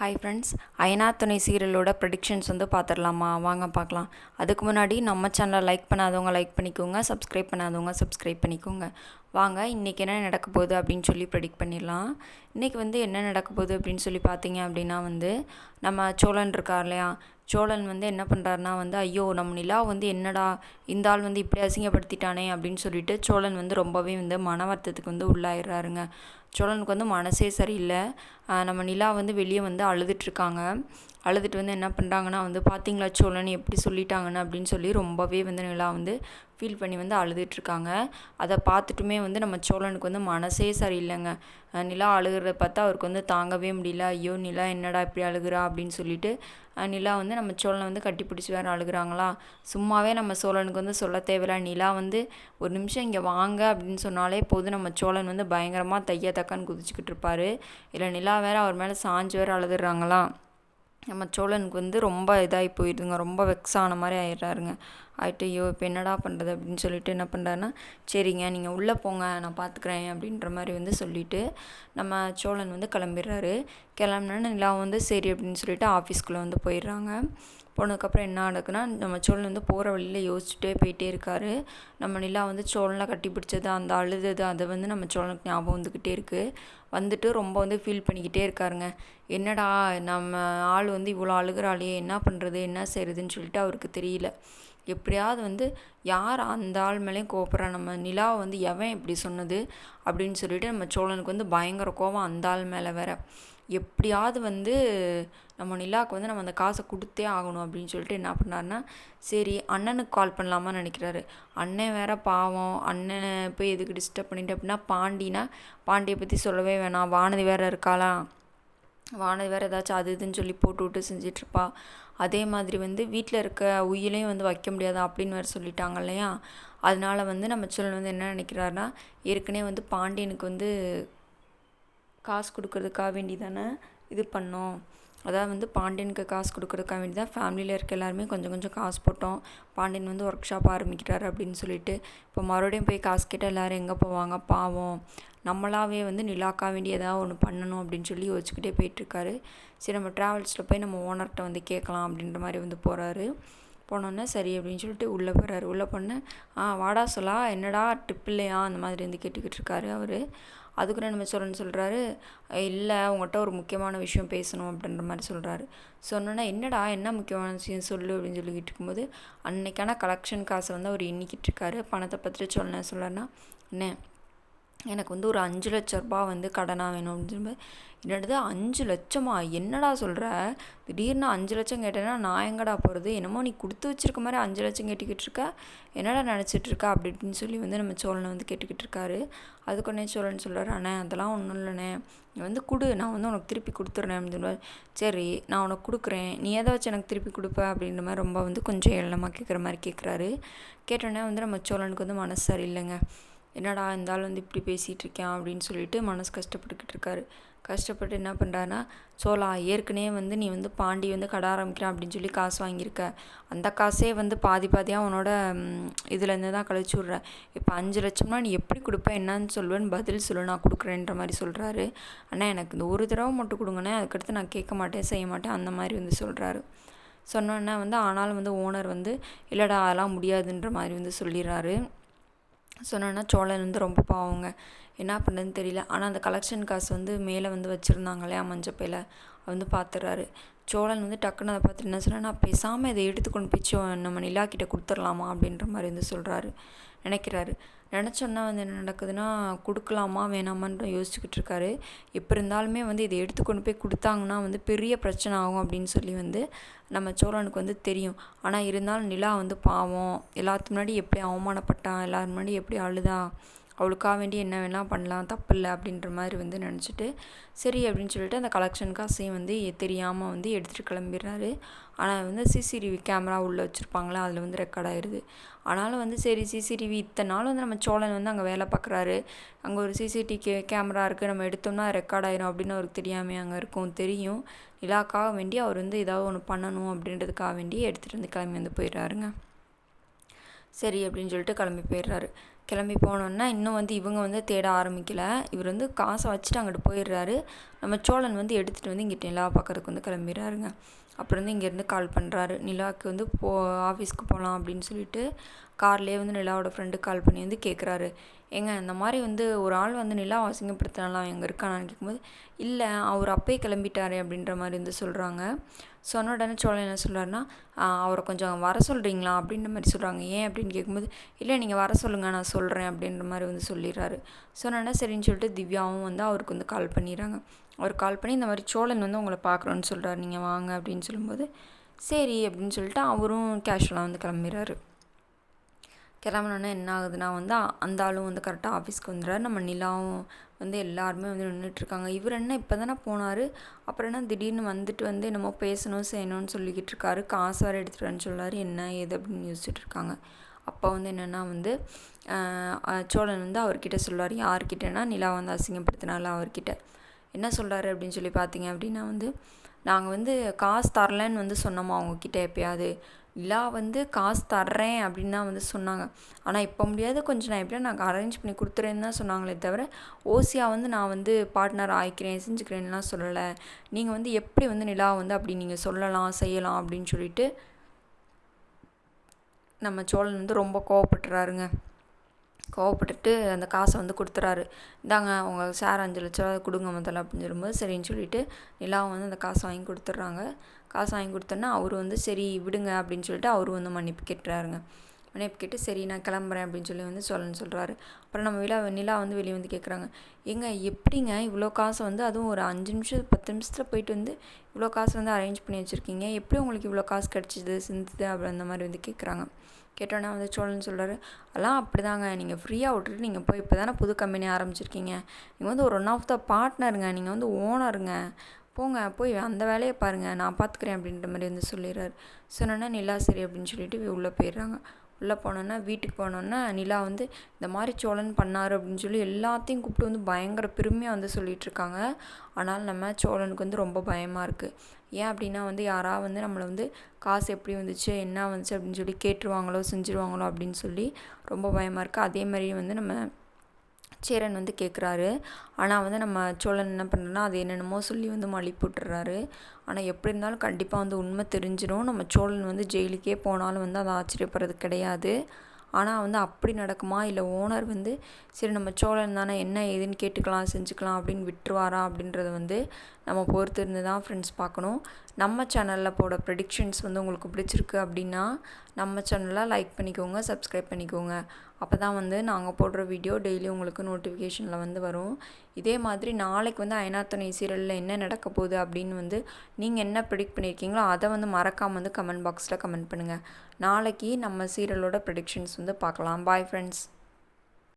Hi friends, அயனா துணை சீரியலோட predictions பார்த்துடலாமா? வாங்க பார்க்கலாம். அதுக்கு முன்னாடி நம்ம சேனலை லைக் பண்ணாதவங்க லைக் பண்ணிக்கோங்க, சப்ஸ்கிரைப் பண்ணாதவங்க சப்ஸ்கிரைப் பண்ணிக்கோங்க. வாங்க இன்றைக்கி என்ன நடக்க போகுது அப்படின்னு சொல்லி ப்ரெடிக்ட் பண்ணிடலாம். இன்றைக்கி என்ன நடக்க போகுது அப்படின்னு சொல்லி பார்த்தீங்க அப்படின்னா நம்ம சோழன் இருக்கார் இல்லையா, சோழன் என்ன பண்ணுறாருனா ஐயோ நம்ம நிலா என்னடா இந்த ஆள் இப்படி அசிங்கப்படுத்திட்டானே அப்படின்னு சொல்லிட்டு சோழன் ரொம்பவே மன வருத்தத்துக்கு உள்ளாயிடுறாருங்க. சோழனுக்கு மனசே சரியில்லை. நம்ம நிலா வெளியே அழுதுட்ருக்காங்க. அழுதுட்டு என்ன பண்ணுறாங்கன்னா பார்த்தீங்களா சோழன் எப்படி சொல்லிட்டாங்கன்னு அப்படின்னு சொல்லி ரொம்பவே நிலா ஃபீல் பண்ணி அழுதுட்ருக்காங்க. அதை பார்த்துட்டுமே நம்ம சோழனுக்கு மனசே சரியில்லைங்க. நிலா அழுகிறத பார்த்தா அவருக்கு தாங்கவே முடியல. ஐயோ நிலா என்னடா இப்படி அழுகிறா அப்படின்னு சொல்லிட்டு நிலா நம்ம சோழனை கட்டி பிடிச்சி வேறு அழுகிறாங்களா. சும்மாவே நம்ம சோழனுக்கு சொல்ல தேவையில்ல. நிலா ஒரு நிமிஷம் இங்கே வாங்க அப்படின்னு சொன்னாலே போதும், நம்ம சோழன் பயங்கரமாக தைய தக்கான்னு குதிச்சுக்கிட்டு இருப்பார். இல்லை நிலா வேறு அவர் மேலே சாஞ்சு வேறு அழுதுறாங்களா. நம்ம சோழனுக்கு ரொம்ப இதாகி போயிடுதுங்க. ரொம்ப வெக்ஸ் ஆன மாதிரி ஆயிடுறாருங்க. ஆகிட்டு ஐயோ இப்போ என்னடா பண்ணுறது அப்படின்னு சொல்லிட்டு என்ன பண்ணுறாருன்னா, சரிங்க நீங்கள் உள்ளே போங்க நான் பார்த்துக்குறேன் அப்படின்ற மாதிரி சொல்லிவிட்டு நம்ம சோழன் கிளம்பிடுறாரு. கிளம்புனோன்னு நிலா சரி அப்படின்னு சொல்லிட்டு ஆஃபீஸ்க்குள்ளே போயிடுறாங்க. போனதுக்கப்புறம் என்ன நடக்குன்னா, நம்ம சோழன் போகிற வழியில் யோசிச்சுட்டே போயிட்டே இருக்கார். நம்ம நிலா சோழனை கட்டி பிடிச்சது, அந்த அழுதது, அதை நம்ம சோழனுக்கு ஞாபகம் வந்துக்கிட்டே இருக்குது. வந்துட்டு ரொம்ப ஃபீல் பண்ணிக்கிட்டே இருக்காருங்க. என்னடா நம்ம ஆள் இவ்வளோ அழுகிறாளே, என்ன பண்ணுறது என்ன செய்கிறதுன்னு சொல்லிட்டு அவருக்கு தெரியல. எப்படியாவது யார் அந்த ஆள் மேலேயும் கோபப்படுறா, நம்ம நிலாவை எவன் இப்படி சொன்னது அப்படின்னு சொல்லிட்டு நம்ம சோழனுக்கு பயங்கர கோபம் அந்த ஆள் மேலே வேற. எப்படியாவது நம்ம நிலாவுக்கு நம்ம அந்த காசை கொடுத்தே ஆகணும் அப்படின்னு சொல்லிட்டு என்ன பண்ணாருன்னா, சரி அண்ணனுக்கு கால் பண்ணலாமான்னு நினைக்கிறாரு. அண்ணன் வேற பாவம், அண்ணனை போய் எதுக்கு டிஸ்டர்ப் பண்ணிட்டு அப்படின்னா, பாண்டியை பற்றி சொல்லவே வேணாம், வானதி வேற இருக்காளா, வானதி வேறு ஏதாச்சும் அது இதுன்னு சொல்லி போட்டு விட்டு செஞ்சிட்ருப்பா. அதே மாதிரி வீட்டில் இருக்க உயிலையும் வைக்க முடியாது அப்படின்னு வேறு சொல்லிட்டாங்க இல்லையா. அதனால நம்ம சோழன் என்ன நினைக்கிறாருன்னா, ஏற்கனவே பாண்டியனுக்கு காசு கொடுக்கறதுக்காக வேண்டி தானே இது பண்ணோம். அதாவது பாண்டியனுக்கு காசு கொடுக்குறதுக்காக வேண்டி தான் ஃபேமிலியில் இருக்க எல்லாருமே கொஞ்சம் கொஞ்சம் காசு போட்டோம். பாண்டியன் ஒர்க் ஷாப் ஆரம்பிக்கிறாரு அப்படின்னு சொல்லிட்டு இப்போ மறுபடியும் போய் காசு கேட்டால் எல்லோரும் எங்கே போவாங்க, பாவம். நம்மளாவே நிலாக்கா வேண்டி ஏதாவது ஒன்று பண்ணணும் அப்படின்னு சொல்லி யோசிச்சுக்கிட்டே போயிட்டுருக்காரு. சரி நம்ம ட்ராவல்ஸில் போய் நம்ம ஓனர்கிட்ட கேட்கலாம் அப்படின்ற மாதிரி போகிறாரு. போனோன்னே சரி அப்படின்னு சொல்லிட்டு உள்ளே போகிறாரு. உள்ளே போனேன் வாடா சொல்லா, என்னடா ட்ரிப் இல்லையா அந்த மாதிரி கேட்டுக்கிட்டு இருக்காரு அவர். அதுக்குன்னு நம்ம சொல்கிறாரு, இல்லை உங்கள்கிட்ட ஒரு முக்கியமான விஷயம் பேசணும் அப்படின்ற மாதிரி சொல்கிறாரு. சொன்னோன்னா என்னடா என்ன முக்கியமான விஷயம் சொல்லு அப்படின்னு சொல்லிக்கிட்டு இருக்கும்போது, அன்னைக்கான கலெக்ஷன் காசை அவர் எண்ணிக்கிட்டு இருக்காரு. பணத்தை பற்றி சொல்கிறேன்னா, என்ன எனக்கு ஒரு 5 லட்ச ரூபா கடனாக வேணும் அப்படின்னு சொல்லும்போது, என்னது 5 லட்சமா, என்னடா சொல்கிற, திடீர்னு 5 லட்சம் கேட்டேன்னா நான் எங்கடா போகிறது, என்னமோ நீ கொடுத்து வச்சிருக்க மாதிரி 5 லட்சம் கேட்டுக்கிட்டு இருக்க, என்னடா நினச்சிட்ருக்கா அப்படி இப்படின்னு சொல்லி நம்ம சோழனை கேட்டுக்கிட்டு இருக்காரு. அதுக்கு சோழன் சொல்கிறார், அண்ணே அதெல்லாம் ஒன்றும் இல்லைண்ணே, நீ கொடு, நான் உனக்கு திருப்பி கொடுத்துட்றேன் அப்படின்னு சொல்லுவார். சரி நான் உனக்கு கொடுக்குறேன், நீ எதை வச்சு எனக்கு திருப்பி கொடுப்ப அப்படின்ற மாதிரி ரொம்ப கொஞ்சம் ஏளனமாக கேட்குற மாதிரி கேட்குறாரு. கேட்டோன்னே நம்ம சோழனுக்கு மனசு சரியில்லைங்க. என்னடா இருந்தாலும் இப்படி பேசிகிட்டு இருக்கேன் அப்படின்னு சொல்லிட்டு மனசு கஷ்டப்பட்டுக்கிட்டு இருக்காரு. கஷ்டப்பட்டு என்ன பண்ணுறாருன்னா, சோழா ஏற்கனவே நீ பாண்டி கடை ஆரம்பிக்கிறான் அப்படின்னு சொல்லி காசு வாங்கியிருக்க, அந்த காசே பாதி பாதியாக உன்னோட இதுலேருந்து தான் கழிச்சு விட்றேன். இப்போ 5 லட்சம்னா நீ எப்படி கொடுப்ப, என்னன்னு சொல்லுவேன்னு பதில் சொல்லு, நான் கொடுக்குறேன்ற மாதிரி சொல்கிறாரு. அண்ணா எனக்கு இந்த ஒரு தடவை மட்டும் கொடுங்கண்ணே, அதுக்கடுத்து நான் கேட்க மாட்டேன் செய்ய மாட்டேன் அந்த மாதிரி சொல்கிறாரு. சொன்னோன்னே ஆனாலும் ஓனர் இல்லைடா அதெல்லாம் முடியாதுன்ற மாதிரி சொல்லிடுறாரு. சொன்னோன்னா சோழன் ரொம்ப பாவங்க, என்ன பண்ணுறதுன்னு தெரியல. ஆனால் அந்த கலெக்ஷன் காசு மேலே வச்சுருந்தாங்க இல்லையா மஞ்சப்பையில், பார்த்துறாரு. சோழன் டக்குன்னு அதை பார்த்துட்டு என்ன சொன்னா, பேசாமல் இதை எடுத்து கொண்டு போய் நம்ம நிலாக்கிட்ட கொடுத்துடலாமா அப்படின்ற மாதிரி சொல்கிறாரு, நினைக்கிறாரு. நினச்சோன்னா என்ன நடக்குதுன்னா, கொடுக்கலாமா வேணாமான்னு யோசிச்சுக்கிட்டு இருக்காரு. எப்போ இருந்தாலுமே இதை எடுத்து கொண்டு போய் கொடுத்தாங்கன்னா பெரிய பிரச்சனை ஆகும் அப்படின்னு சொல்லி நம்ம சோழனுக்கு தெரியும். ஆனால் இருந்தாலும் நிலா பாவம், எல்லாத்துக்கு முன்னாடி எப்படி அவமானப்பட்டான், எல்லாரும் முன்னாடி எப்படி அழுதா, அவளுக்காக வேண்டி என்ன வேணால் பண்ணலாம், தப்பு இல்லை அப்படின்ற மாதிரி நினச்சிட்டு சரி அப்படின்னு சொல்லிட்டு அந்த கலெக்ஷன் காசையும் தெரியாமல் எடுத்துகிட்டு கிளம்பிடுறாரு. ஆனால் சிசிடிவி கேமரா உள்ளே வச்சுருப்பாங்களா, அதில் ரெக்கார்ட் ஆகிடுது. ஆனாலும் சரி சிசிடிவி இத்தனை நாள் நம்ம சோழன் அங்கே வேலை பார்க்குறாரு, அங்கே ஒரு சிசிடிவி கேமரா இருக்குது, நம்ம எடுத்தோம்னா ரெக்கார்ட் ஆகிரும் அப்படின்னு அவருக்கு தெரியாமல் அங்கே இருக்கும். தெரியும், நிலாக்காக வேண்டி அவர் ஏதாவது ஒன்று பண்ணணும் அப்படின்றதுக்காக வேண்டி எடுத்துகிட்டு கிளம்பி போயிடுறாருங்க. சரி அப்படின்னு சொல்லிட்டு கிளம்பி போயிடுறாரு. கிளம்பி போனோன்னா இன்னும் இவங்க தேட ஆரம்பிக்கலை. இவர் காசை வச்சுட்டு அங்கிட்டு போயிடுறாரு. நம்ம சோழன் வந்து எடுத்துகிட்டு வந்து இங்கிட்ட நிலா பார்க்கறதுக்கு வந்து கிளம்பிடுறாருங்க. அப்புறம் வந்து இங்கேருந்து கால் பண்ணுறாரு, நிலாவுக்கு வந்து ஆஃபீஸ்க்கு போகலாம் அப்படின்னு சொல்லிட்டு கார்லேயே வந்து நிலாவோட ஃப்ரெண்டுக்கு கால் பண்ணி வந்து கேட்குறாரு, ஏங்க இந்த மாதிரி வந்து ஒரு ஆள் வந்து நிலா அசிங்கப்படுத்தினாலாம் எங்கே இருக்கானான்னு கேட்கும்போது, இல்லை அவர் அப்பயே கிளம்பிட்டாரு அப்படின்ற மாதிரி வந்து சொல்கிறாங்க. சொன்ன உடனே சோழன் என்ன சொல்கிறாருன்னா, அவரை கொஞ்சம் வர சொல்கிறீங்களா அப்படின்ற மாதிரி சொல்கிறாங்க. ஏன் அப்படின்னு கேட்கும்போது, இல்லை நீங்கள் வர சொல்லுங்கள் நான் சொல்கிறேன் அப்படின்ற மாதிரி வந்து சொல்லிடுறாரு. சொன்னோன்னா சரின்னு சொல்லிட்டு திவ்யாவும் வந்து அவருக்கு வந்து கால் பண்ணிடுறாங்க. அவர் கால் பண்ணி இந்த மாதிரி சோழன் வந்து உங்களை பார்க்குறோன்னு சொல்கிறாரு, நீங்கள் வாங்க அப்படின்னு சொல்லும்போது, சரி அப்படின்னு சொல்லிட்டு அவரும் கேஷுவலாக வந்து கிளம்பிடுறாரு. கிளம்புனோன்னே என்ன ஆகுதுன்னா வந்து அந்த ஆளும் வந்து கரெக்டாக ஆஃபீஸ்க்கு வந்துடுறாரு. நம்ம நிலாவும் வந்து எல்லாருமே வந்து நின்றுட்டுருக்காங்க. இவர் என்ன இப்போ தானே போனார், அப்புறம் என்ன திடீர்னு வந்துட்டு வந்து என்னமோ பேசணும் செய்யணும்னு சொல்லிக்கிட்டு இருக்காரு, காசு வேறு எடுத்துகிட்டு வரேன்னு சொல்லார், என்ன ஏது அப்படின்னு யோசிச்சுட்டு இருக்காங்க. அப்போ வந்து என்னென்னா வந்து சோழன் வந்து அவர்கிட்ட சொல்லுவார், யார்கிட்டனா நிலா வந்து அசிங்கப்படுத்தினால அவர்கிட்ட என்ன சொல்கிறாரு அப்படின்னு சொல்லி பார்த்தீங்க அப்படின்னா வந்து, நாங்கள் வந்து காசு தரலன்னு வந்து சொன்னோமா அவங்கக்கிட்ட எப்பயாவது, நிலா வந்து காசு தர்றேன் அப்படின்னு தான் வந்து சொன்னாங்க. ஆனால் இப்போ முடியாது, கொஞ்சம் நான் எப்படியா நாங்கள் அரேஞ்ச் பண்ணி கொடுத்துறேன்னு தான் சொன்னாங்களே தவிர ஓசியாக வந்து நான் வந்து பார்ட்னர் ஆகிக்கிறேன் செஞ்சுக்கிறேன்லாம் சொல்லலை. நீங்கள் வந்து எப்படி வந்து நிலா வந்து அப்படி நீங்கள் சொல்லலாம் செய்யலாம் அப்படின்னு சொல்லிட்டு நம்ம சோழன் வந்து ரொம்ப கோவப்பட்டுறாருங்க. கோவப்பட்டுட்டு அந்த காசை வந்து கொடுத்துறாரு, இந்தாங்க உங்கள் ஷேர் 5 லட்ச ரூபா கொடுங்க முதல்ல அப்படின்னு சொல்லும்போது சரின்னு சொல்லிட்டு நிலாவை வந்து அந்த காசை வாங்கி கொடுத்துட்றாங்க. காசு வாங்கி கொடுத்தோன்னா அவர் வந்து சரி விடுங்க அப்படின்னு சொல்லிட்டு அவரும் வந்து மன்னிப்பு கேட்டுறாருங்க. மன்னிப்பு கேட்டு சரி நான் கிளம்புறேன் அப்படின்னு சொல்லி வந்து சொல்லணும்னு சொல்கிறாரு. அப்புறம் நம்ம நிலா வந்து வெளியே வந்து கேட்குறாங்க, ஏங்க எப்படிங்க இவ்வளோ காசை வந்து அதுவும் ஒரு 5 நிமிஷம் 10 நிமிஷத்தில் போயிட்டு வந்து இவ்வளோ காசு வந்து அரேஞ்ச் பண்ணி வச்சுருக்கீங்க, எப்படி உங்களுக்கு இவ்வளோ காசு கிடச்சிது சிந்துது அப்படி அந்த மாதிரி வந்து கேட்குறாங்க. கேட்டோன்னா வந்து சோழன் சொல்கிறாரு, அதெல்லாம் அப்படி தாங்க, நீங்கள் ஃப்ரீயாக விட்டுட்டு நீங்கள் போய் இப்போ தானே புது கம்பெனி ஆரம்பிச்சிருக்கீங்க, நீங்கள் வந்து ஒரு ஒன் ஆஃப் த பார்ட்னருங்க, நீங்கள் வந்து ஓனருங்க, போங்க போய் அந்த வேலையை பாருங்கள் நான் பார்த்துக்கிறேன் அப்படின்ற மாதிரி வந்து சொல்லிடுறாரு. சொன்னோன்னா நிலா சரி அப்படின்னு சொல்லிட்டு உள்ளே போயிடுறாங்க. உள்ளே போனோன்னா வீட்டுக்கு போனோன்னா நிலா வந்து இந்த மாதிரி சோழன் பண்ணார் அப்படின்னு சொல்லி எல்லாத்தையும் கூப்பிட்டு வந்து பயங்கர பெருமையாக வந்து சொல்லிகிட்ருக்காங்க. ஆனால் நம்ம சோழனுக்கு வந்து ரொம்ப பயமாக இருக்குது. ஏன் அப்படின்னா வந்து யாராவது வந்து நம்மளை வந்து காசு எப்படி வந்துச்சு என்ன வந்துச்சு அப்படின்னு சொல்லி கேட்டுருவாங்களோ செஞ்சுருவாங்களோ அப்படின்னு சொல்லி ரொம்ப பயமாக இருக்குது. அதே மாதிரி வந்து நம்ம சேரன் வந்து கேட்குறாரு. ஆனால் வந்து நம்ம சோழன் என்ன பண்ணுறோன்னா அது என்னென்னமோ சொல்லி வந்து மழுப்பி விட்டுறாரு. ஆனால் எப்படி இருந்தாலும் கண்டிப்பாக வந்து உண்மை தெரிஞ்சிடும். நம்ம சோழன் வந்து ஜெயிலுக்கே போனாலும் வந்து அதை ஆச்சரியப்படுறது கிடையாது. ஆனால் வந்து அப்படி நடக்குமா, இல்லை ஓனர் வந்து சரி நம்ம சோழன் தானே என்ன ஏதுன்னு கேட்டுக்கலாம் செஞ்சுக்கலாம் அப்படின்னு விட்டுருவாரா அப்படின்றத வந்து நம்ம பொறுத்து இருந்து தான் ஃப்ரெண்ட்ஸ் பார்க்கணும். நம்ம சேனலில் போட ப்ரெடிக்ஷன்ஸ் வந்து உங்களுக்கு பிடிச்சிருக்கு அப்படின்னா நம்ம சேனலில் லைக் பண்ணிக்கோங்க, சப்ஸ்கிரைப் பண்ணிக்கோங்க. அப்போ தான் வந்து நாங்கள் போடுற வீடியோ டெய்லி உங்களுக்கு நோட்டிஃபிகேஷனில் வந்து வரும். இதே மாதிரி நாளைக்கு வந்து ஐநாத்துணை சீரியலில் என்ன நடக்க போகுது அப்படின்னு வந்து நீங்கள் என்ன ப்ரெடிக்ட் பண்ணியிருக்கீங்களோ அதை வந்து மறக்காமல் வந்து கமெண்ட் பாக்ஸில் கமெண்ட் பண்ணுங்கள். நாளைக்கு நம்ம சீரியலோட ப்ரெடிக்ஷன்ஸ் வந்து பார்க்கலாம். Bye friends.